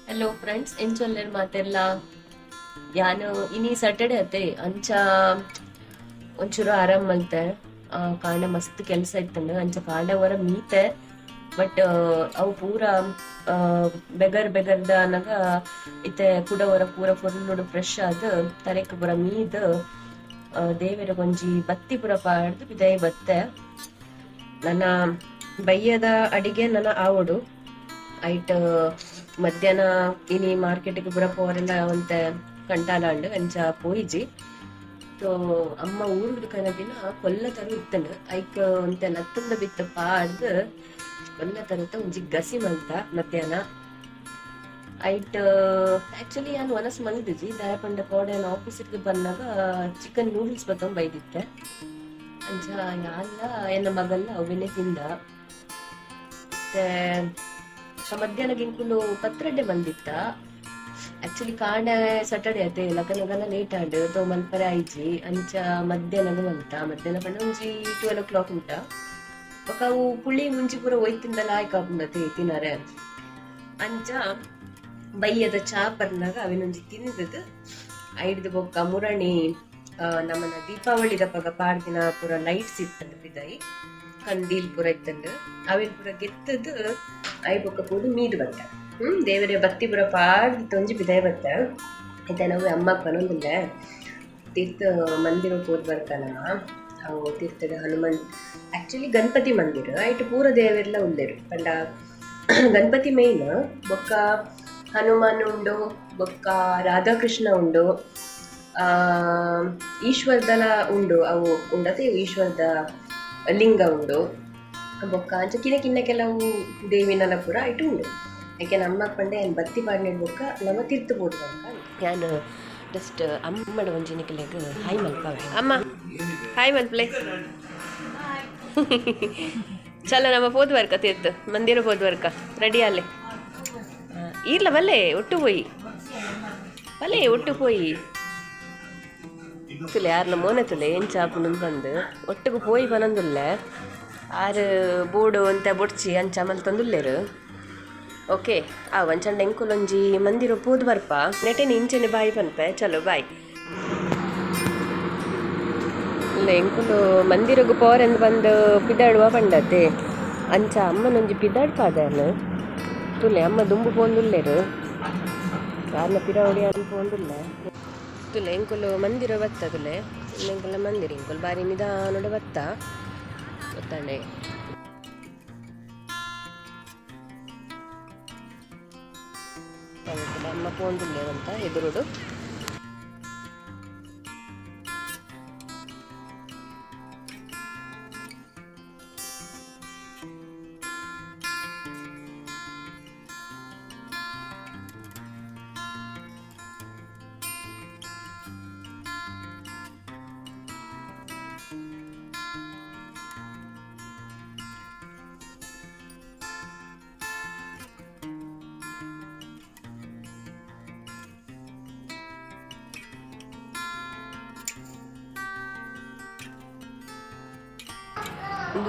Hello friends ಎಂಚೊಲ್ಲೆರ್ ಮಾತೆಲ್ಲ ಯಾನು ಇನಿ ಸ್ಯಾಟರ್ಡೆ ಅತ್ತೆ ಅಂಚ ಒಂಚೂರು ಆರಾಮ್ ಮಲ್ತೆ ಕಾಂಡ ಮಸ್ತ್ ಕೆಲಸ ಇತ್ತಂಡು ಅಂಚ ಕಾಂಡ ಹೊರ ಮೀತೆ ಬಟ್ ಅವು ಪೂರ ಬೆಗರ್ ಬೆಗರ್ದ ಅನ್ನಗ ಇತ್ತೆ ಕುಡ ಹೊರ ಪೂರ ಫುಲ್ ಫ್ರೆಶ್ ಆದ್ ತರೆಕ್ ಪೂರ ಮೀದ್ ದೇವರ ಗೊಂಜಿ ಬತ್ತಿ ಪೂರ ಪಾಡ್ದು ಬಿದೈ ಬತ್ತೆ ನನ್ನ ಬಯ್ಯದ ಅಡಿಗೆ ನನ್ನ ಆವಡು ಐಟ್ ಮಧ್ಯಾಹ್ನ ಇನಿ ಮಾರ್ಕೆಟ್ಗೆ ಪೂರ ಪೋರೆಲ್ಲ ಒಂತ ಕಂಟಾಲಾಂಡು ಅಂಚ ಪೋಯಿಜಿ ಸೊ ಅಮ್ಮ ಊರುಡು ಕನದಿನ ಕೊಲ್ಲ ತರು ಇತ್ತನು ಐಕ್ ಒಂತ ಲತ್ತಂದ ಬಿತ್ತ ಪಾಡ್ದು ಕೊಲ್ಲ ತರುತ್ತ ಒಂಜಿ ಗಸಿ ಮಲ್ತ ಮಧ್ಯಾಹ್ನ ಐಟ್ ಆಕ್ಚುಲಿ ನಾನು ಒನಸ್ ಮಲ್ದಿಜಿ ದಯಪಂಡ ಕೋಡೆ ಆಫೀಸಿಗೆ ಬಂದಾಗ ಚಿಕನ್ ನೂಡಲ್ಸ್ ಬತ್ತ ಬೈದಿತ್ತೆ ಅಂಚ ಯಾಲ್ಲ ಎನ್ನ ಮಗಲ್ಲ ಅವಿನೇ ತಿಂದ ಮತ್ತೆ ಮಧ್ಯಾಹ್ನ ಗಿಂಕುಲು ಪತ್ರಡ್ಡೆ ಬಂದಿತ್ತ ಆಕ್ಚುಲಿ ಕಾಂಡ ಸ್ಯಾಟರ್ಡೆ ಅತೆ ಲಗನ ಲೇಟ್ ಆಂಡ್ ತೋ ಮಲ್ಪರೆ ಆಯ್ಜಿ ಅಂಚ ಮಧ್ಯಾಹ್ನ ಮಧ್ಯಾಹ್ನ ಪಂಡ ಒಂಜಿ 12 ಉಂಟ ಬೊಕ ಅವು ಪುಳಿ ಮುಂಚಿ ಪೂರ ಒಯ್ತಿಂದಲ ಆಯ್ಕಾಪುಂಡತೆ ತಿನ್ನರೆ ಅಂಚ ಬಯ್ಯದ ಚಾಪರ್ನಾಗ ಅವಿನೊಂಜಿ ತಿಂದದ್ ಐಡ್ದು ಬೊಕ್ಕ ಮುರಣಿ ನಮ್ಮನ ದೀಪಾವಳಿ ದಪ್ಪಗ ಪಾಡ್ದಿನ ಪೂರ ಲೈಟ್ಸ್ ಇತ್ತಂದು ಬಿದೈ ಕಂದೀಲ್ ಪೂರ ಇತ್ತಂದು ಅವಿನ ಪೂರ ಗೆತ್ತದ್ ಐ ಬೊಕ್ಕ ಪೂಡು ಮೀದ್ ಬತ್ತ ದೇವರೇ ಬತ್ತಿ ಪೂರ ಪಾಡ್ದು ತೊಂಜಿ ಬಿದೈ ಬತ್ತ ಐತೆ ನಾವು ಅಮ್ಮಕ್ ಬನ್ನೊಂದುಲ್ಲೆ ತೀರ್ಥ ಮಂದಿರ ಪೋದ್ ಬರ್ತಾನ ಅವು ತೀರ್ಥದ ಹನುಮಂತ್ ಆಕ್ಚುಲಿ ಗಣಪತಿ ಮಂದಿರ ಐಟ್ ಪೂರ ದೇವರೆಲ್ಲ ಉಲ್ಲೆರು ಪಂಡ ಗಣಪತಿ ಮೇಯ್ನ್ ಬೊಕ್ಕ ಹನುಮಾನ್ ಉಂಡು ಬೊಕ್ಕ ರಾಧಾಕೃಷ್ಣ ಉಂಡು ಈಶ್ವರದಲ ಉಂಡು ಅವು ಉಂಡತೆ ಈಶ್ವರದ ಲಿಂಗ ಉಂಡು ಬೊಕ್ಕ ಅಂಚ ಕಿನ್ನ ಕೆಲವು ದೇವಿನಲ ಪೂರ ಐಟು ಉಂಡು ಯಾಕೆ ನಮ್ಮ ಪಂಡೆ ಏನು ಬತ್ತಿ ಪಾಡ್ನೇಡು ಬೊಕ್ಕ ನಮ್ಮ ತಿರ್ತಬೋದು ಅಂತ ನಾನು ಜಸ್ಟ್ ಅಮ್ಮಡ ಒಂಜಿನಿಕಲೆಗ್ ಹಾಯ್ ಮಲ್ಪವೆ ಅಮ್ಮ ಹಾಯ್ ಮಲ್ಪಲೆ ಚಲೋ ನಮ್ಮ ಪೋದ್ ವರ್ಕ ತೀರ್ತು ಮಂದಿರ ಪೋದ್ ವರ್ಕ ರೆಡಿ ಅಲ್ಲೇ ಈರ್ಲ ಬಲ್ಲೆ ಒಟ್ಟು ಪೋಯಿ ತುಲೆ ಯಾರ್ನ ಮೋನೆ ತುಲೆ ಏನ್ ಚಾಪುನು ಬಂದು ಒಟ್ಟಿಗೆ ಪೋಯಿ ಬನಂದುಲ್ಲೆ ಆರು ಬೋಡು ಅಂತ ಬೊಡ್ಚಿ ಅಂಚ ಮಲ್ ತಂದುಲ್ಲೇರು ಓಕೆ ಆ ಒಂಚಂಡ ಎಂಕುಲೊಂಜಿ ಮಂದಿರ ಪೋದು ಬರ್ಪ ನೆಟೆನಿ ಇಂಚೆನೆ ಬಾಯಿ ಪನ್ಪೆ ಚಲೋ ಬಾಯ್ ಇಲ್ಲ ಎಂಕುಲು ಮಂದಿರಗು ಪೋರೆಂದು ಬಂದು ಪಿದಾಡುವ ಪಂಡತೆ ಅಂಚ ಅಮ್ಮನೊಂಜಿ ಪಿದಾಡ್ಪಾದನು ತುಲೆ ಅಮ್ಮ ದುಂಬು ಪೋಂದುಲ್ಲೇರು ಯಾರನ್ನ ಪಿರಾವಡಿ ಅದು ಪೋಂದುಲ್ಲ ತುಲೆ ಎಂಕುಲು ಮಂದಿರ ಬತ್ತ ತುಲೆ ಎಂಕುಲ ಮಂದಿರ ಎಂಕುಲು ಬಾರಿ ನಿಧಾನೋಡ ಬತ್ತ ಗೊತ್ತಾಂಡೆ ಅಮ್ಮ ಪೋಂದುಲ್ಲೇರಂತ ಎದುರುಡು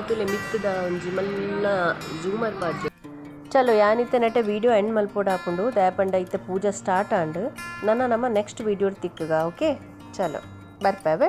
ತುಲೆ ಮಿತ್ತದ ಒಂಜಿ ಮಲ್ಲ ಜೂಮರ್ ಪಾಡ್ದು ಚಲೋ ಯಾನಿತ್ತೆ ನೆಟ್ಟೆ ವಿಡಿಯೋ ಎಂಡ್ ಮಲ್ಪೋಡು ಹಾಕೊಂಡು ದಯಪಂಡ ಇತ್ತೆ ಪೂಜಾ ಸ್ಟಾರ್ಟ್ ಆಂಡ್ ನಮ್ಮ ನೆಕ್ಸ್ಟ್ ವಿಡಿಯೋ ತಿಕ್ಕಗ ಓಕೆ ಚಲೋ ಬರ್ಪೇವೆ.